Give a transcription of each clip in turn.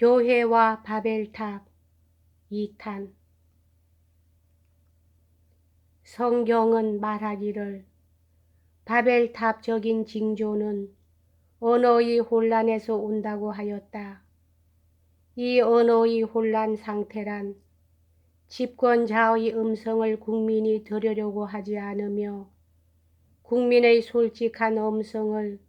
교회와 바벨탑 2탄. 성경은 말하기를 바벨탑적인 징조는 언어의 혼란에서 온다고 하였다. 이 언어의 혼란 상태란 집권자의 음성을 국민이 들으려고 하지 않으며 국민의 솔직한 음성을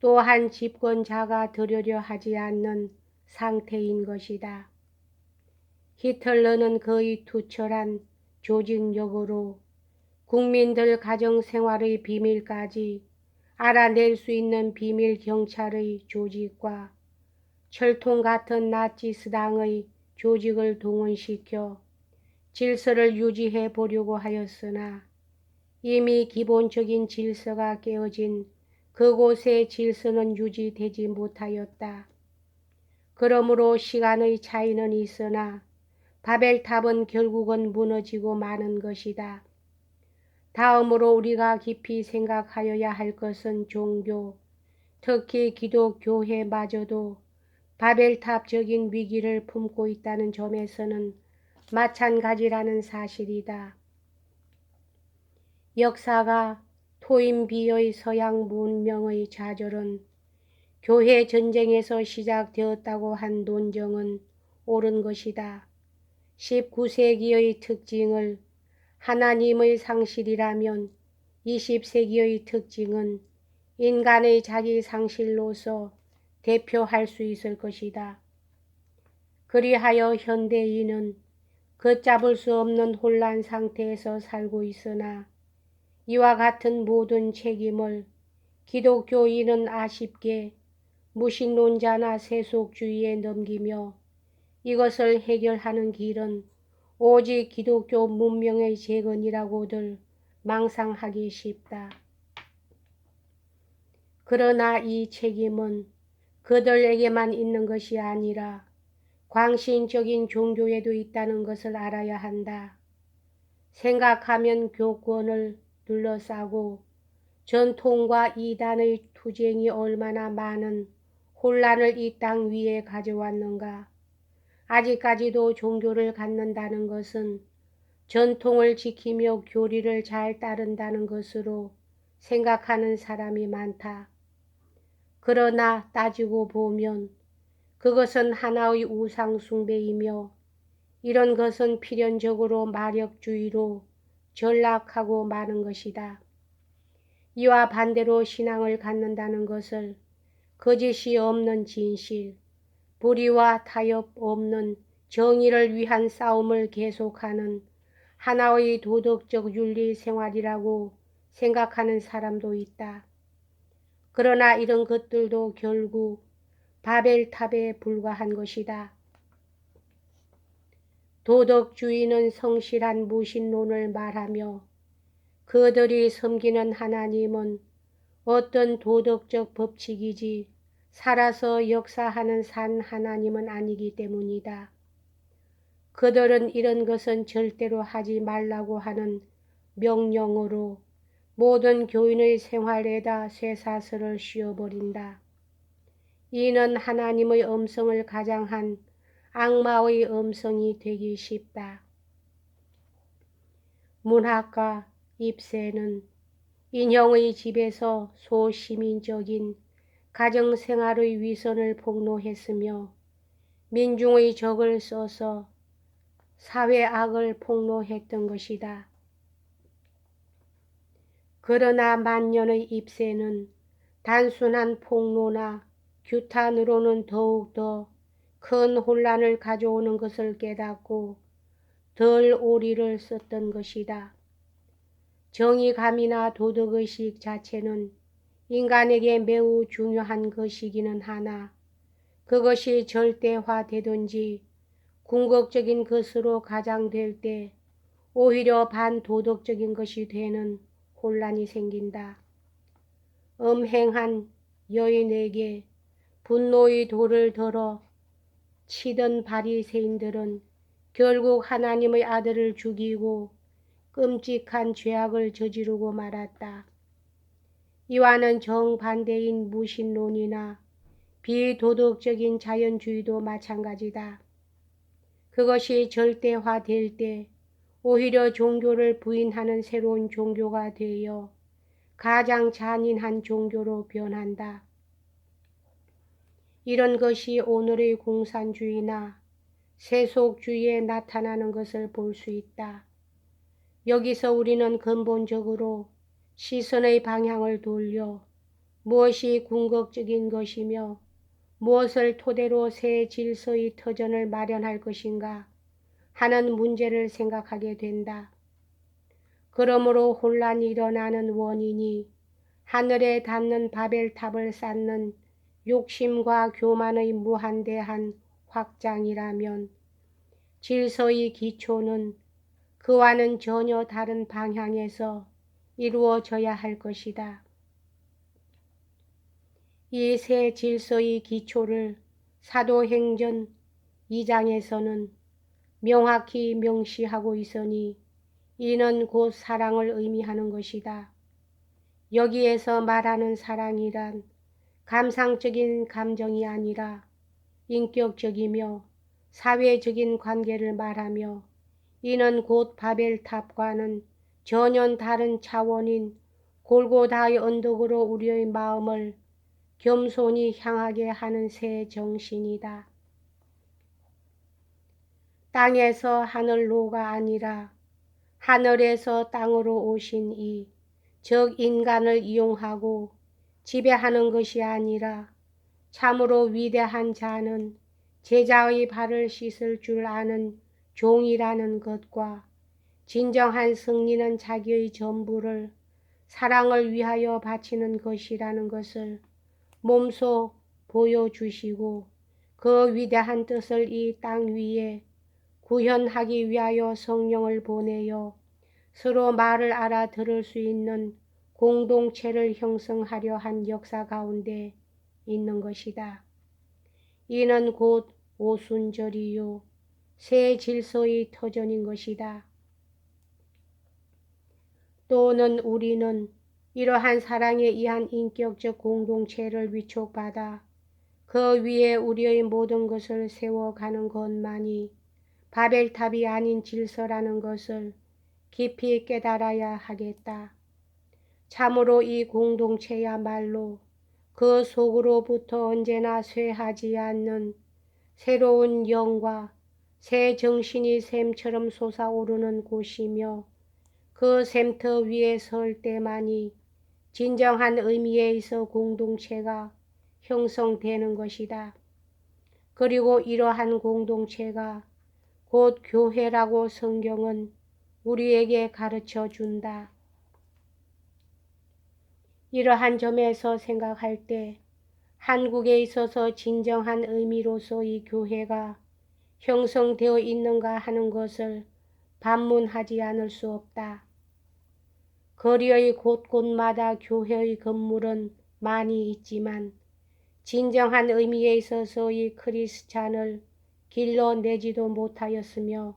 또한 집권자가 들으려 하지 않는 상태인 것이다. 히틀러는 그의 투철한 조직력으로 국민들 가정생활의 비밀까지 알아낼 수 있는 비밀 경찰의 조직과 철통 같은 나치스당의 조직을 동원시켜 질서를 유지해 보려고 하였으나 이미 기본적인 질서가 깨어진 그곳의 질서는 유지되지 못하였다. 그러므로 시간의 차이는 있으나 바벨탑은 결국은 무너지고 마는 것이다. 다음으로 우리가 깊이 생각하여야 할 것은 종교, 특히 기독교회마저도 바벨탑적인 위기를 품고 있다는 점에서는 마찬가지라는 사실이다. 역사가 토인비의 서양 문명의 좌절은 교회 전쟁에서 시작되었다고 한 논정은 옳은 것이다. 19세기의 특징을 하나님의 상실이라면 20세기의 특징은 인간의 자기 상실로서 대표할 수 있을 것이다. 그리하여 현대인은 걷잡을 수 없는 혼란 상태에서 살고 있으나 이와 같은 모든 책임을 기독교인은 아쉽게 무신론자나 세속주의에 넘기며 이것을 해결하는 길은 오직 기독교 문명의 재건이라고들 망상하기 쉽다. 그러나 이 책임은 그들에게만 있는 것이 아니라 광신적인 종교에도 있다는 것을 알아야 한다. 생각하면 교권을 둘러싸고 전통과 이단의 투쟁이 얼마나 많은 혼란을 이 땅 위에 가져왔는가. 아직까지도 종교를 갖는다는 것은 전통을 지키며 교리를 잘 따른다는 것으로 생각하는 사람이 많다. 그러나 따지고 보면 그것은 하나의 우상 숭배이며 이런 것은 필연적으로 마력주의로 전락하고 마는 것이다. 이와 반대로 신앙을 갖는다는 것을 거짓이 없는 진실, 불의와 타협 없는 정의를 위한 싸움을 계속하는 하나의 도덕적 윤리 생활이라고 생각하는 사람도 있다. 그러나 이런 것들도 결국 바벨탑에 불과한 것이다. 도덕주의는 성실한 무신론을 말하며 그들이 섬기는 하나님은 어떤 도덕적 법칙이지 살아서 역사하는 산 하나님은 아니기 때문이다. 그들은 이런 것은 절대로 하지 말라고 하는 명령으로 모든 교인의 생활에다 쇠사슬을 씌워버린다. 이는 하나님의 음성을 가장한 악마의 음성이 되기 쉽다. 문학가 입세는 인형의 집에서 소시민적인 가정생활의 위선을 폭로했으며 민중의 적을 써서 사회악을 폭로했던 것이다. 그러나 만년의 입세는 단순한 폭로나 규탄으로는 더욱더 큰 혼란을 가져오는 것을 깨닫고 덜 오리를 썼던 것이다. 정의감이나 도덕의식 자체는 인간에게 매우 중요한 것이기는 하나 그것이 절대화되든지 궁극적인 것으로 가장될 때 오히려 반도덕적인 것이 되는 혼란이 생긴다. 음행한 여인에게 분노의 돌을 들어 치던 바리새인들은 결국 하나님의 아들을 죽이고 끔찍한 죄악을 저지르고 말았다. 이와는 정반대인 무신론이나 비도덕적인 자연주의도 마찬가지다. 그것이 절대화될 때 오히려 종교를 부인하는 새로운 종교가 되어 가장 잔인한 종교로 변한다. 이런 것이 오늘의 공산주의나 세속주의에 나타나는 것을 볼 수 있다. 여기서 우리는 근본적으로 시선의 방향을 돌려 무엇이 궁극적인 것이며 무엇을 토대로 새 질서의 터전을 마련할 것인가 하는 문제를 생각하게 된다. 그러므로 혼란이 일어나는 원인이 하늘에 닿는 바벨탑을 쌓는 욕심과 교만의 무한대한 확장이라면 질서의 기초는 그와는 전혀 다른 방향에서 이루어져야 할 것이다. 이 새 질서의 기초를 사도행전 2장에서는 명확히 명시하고 있으니 이는 곧 사랑을 의미하는 것이다. 여기에서 말하는 사랑이란 감상적인 감정이 아니라 인격적이며 사회적인 관계를 말하며 이는 곧 바벨탑과는 전혀 다른 차원인 골고다의 언덕으로 우리의 마음을 겸손히 향하게 하는 새 정신이다. 땅에서 하늘로가 아니라 하늘에서 땅으로 오신 이, 즉 인간을 이용하고 지배하는 것이 아니라 참으로 위대한 자는 제자의 발을 씻을 줄 아는 종이라는 것과 진정한 승리는 자기의 전부를 사랑을 위하여 바치는 것이라는 것을 몸소 보여주시고 그 위대한 뜻을 이 땅 위에 구현하기 위하여 성령을 보내어 서로 말을 알아들을 수 있는 공동체를 형성하려 한 역사 가운데 있는 것이다. 이는 곧 오순절이요 새 질서의 터전인 것이다. 또는 우리는 이러한 사랑에 의한 인격적 공동체를 위촉받아 그 위에 우리의 모든 것을 세워가는 것만이 바벨탑이 아닌 질서라는 것을 깊이 깨달아야 하겠다. 참으로 이 공동체야말로 그 속으로부터 언제나 쇠하지 않는 새로운 영과 새 정신이 샘처럼 솟아오르는 곳이며 그 샘터 위에 설 때만이 진정한 의미에 있어 공동체가 형성되는 것이다. 그리고 이러한 공동체가 곧 교회라고 성경은 우리에게 가르쳐 준다. 이러한 점에서 생각할 때 한국에 있어서 진정한 의미로서의 교회가 형성되어 있는가 하는 것을 반문하지 않을 수 없다. 거리의 곳곳마다 교회의 건물은 많이 있지만 진정한 의미에 있어서의 크리스찬을 길러내지도 못하였으며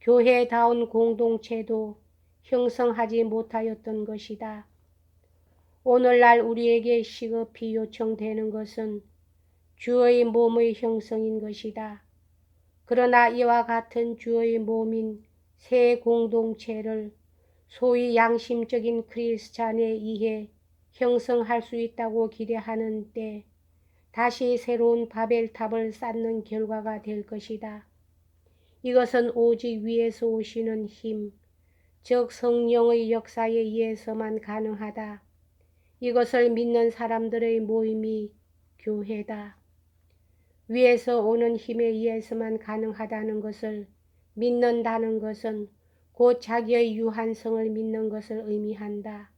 교회다운 공동체도 형성하지 못하였던 것이다. 오늘날 우리에게 시급히 요청되는 것은 주의 몸의 형성인 것이다. 그러나 이와 같은 주의 몸인 새 공동체를 소위 양심적인 크리스찬에 의해 형성할 수 있다고 기대하는 때 다시 새로운 바벨탑을 쌓는 결과가 될 것이다. 이것은 오직 위에서 오시는 힘, 즉 성령의 역사에 의해서만 가능하다. 이것을 믿는 사람들의 모임이 교회다. 위에서 오는 힘에 의해서만 가능하다는 것을 믿는다는 것은 곧 자기의 유한성을 믿는 것을 의미한다.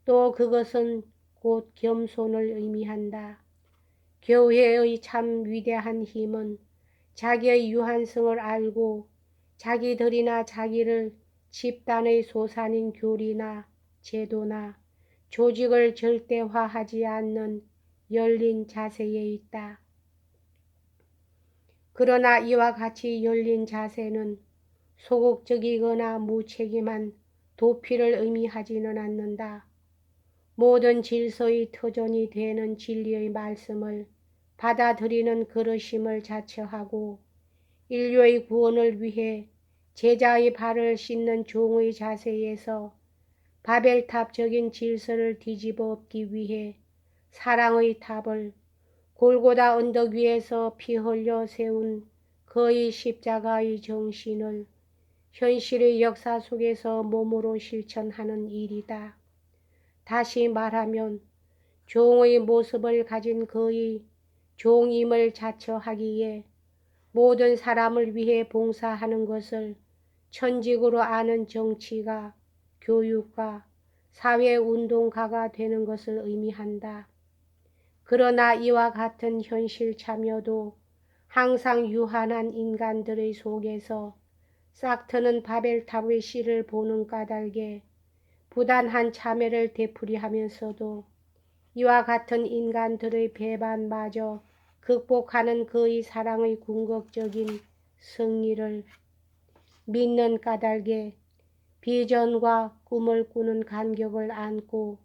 또 그것은 곧 겸손을 의미한다. 교회의 참 위대한 힘은 자기의 유한성을 알고 자기들이나 자기를 집단의 소산인 교리나 제도나 조직을 절대화하지 않는 열린 자세에 있다. 그러나 이와 같이 열린 자세는 소극적이거나 무책임한 도피를 의미하지는 않는다. 모든 질서의 터전이 되는 진리의 말씀을 받아들이는 그릇임을 자처하고 인류의 구원을 위해 제자의 발을 씻는 종의 자세에서 바벨탑적인 질서를 뒤집어 엎기 위해 사랑의 탑을 골고다 언덕 위에서 피 흘려 세운 그의 십자가의 정신을 현실의 역사 속에서 몸으로 실천하는 일이다. 다시 말하면 종의 모습을 가진 그의 종임을 자처하기에 모든 사람을 위해 봉사하는 것을 천직으로 아는 정치가, 교육가, 사회운동가가 되는 것을 의미한다. 그러나 이와 같은 현실 참여도 항상 유한한 인간들의 속에서 싹트는 바벨탑의 씨를 보는 까닭에 부단한 참여를 되풀이하면서도 이와 같은 인간들의 배반마저 극복하는 그의 사랑의 궁극적인 승리를 믿는 까닭에 비전과 꿈을 꾸는 간격을 안고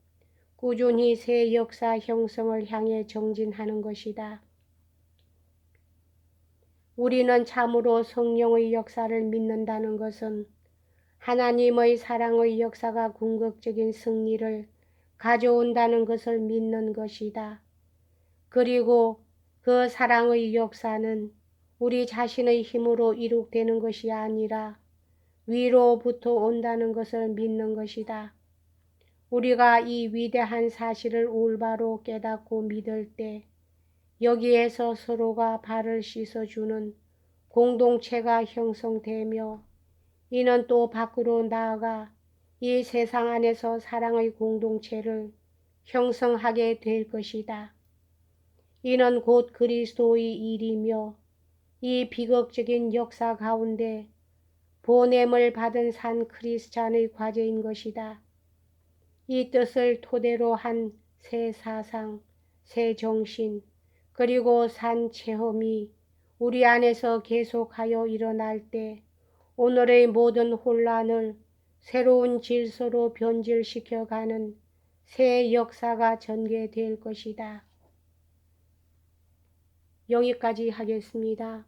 꾸준히 새 역사 형성을 향해 정진하는 것이다. 우리는 참으로 성령의 역사를 믿는다는 것은 하나님의 사랑의 역사가 궁극적인 승리를 가져온다는 것을 믿는 것이다. 그리고 그 사랑의 역사는 우리 자신의 힘으로 이룩되는 것이 아니라 위로부터 온다는 것을 믿는 것이다. 우리가 이 위대한 사실을 올바로 깨닫고 믿을 때 여기에서 서로가 발을 씻어주는 공동체가 형성되며 이는 또 밖으로 나아가 이 세상 안에서 사랑의 공동체를 형성하게 될 것이다. 이는 곧 그리스도의 일이며 이 비극적인 역사 가운데 보냄을 받은 산 크리스찬의 과제인 것이다. 이 뜻을 토대로 한 새 사상, 새 정신, 그리고 산 체험이 우리 안에서 계속하여 일어날 때 오늘의 모든 혼란을 새로운 질서로 변질시켜가는 새 역사가 전개될 것이다. 여기까지 하겠습니다.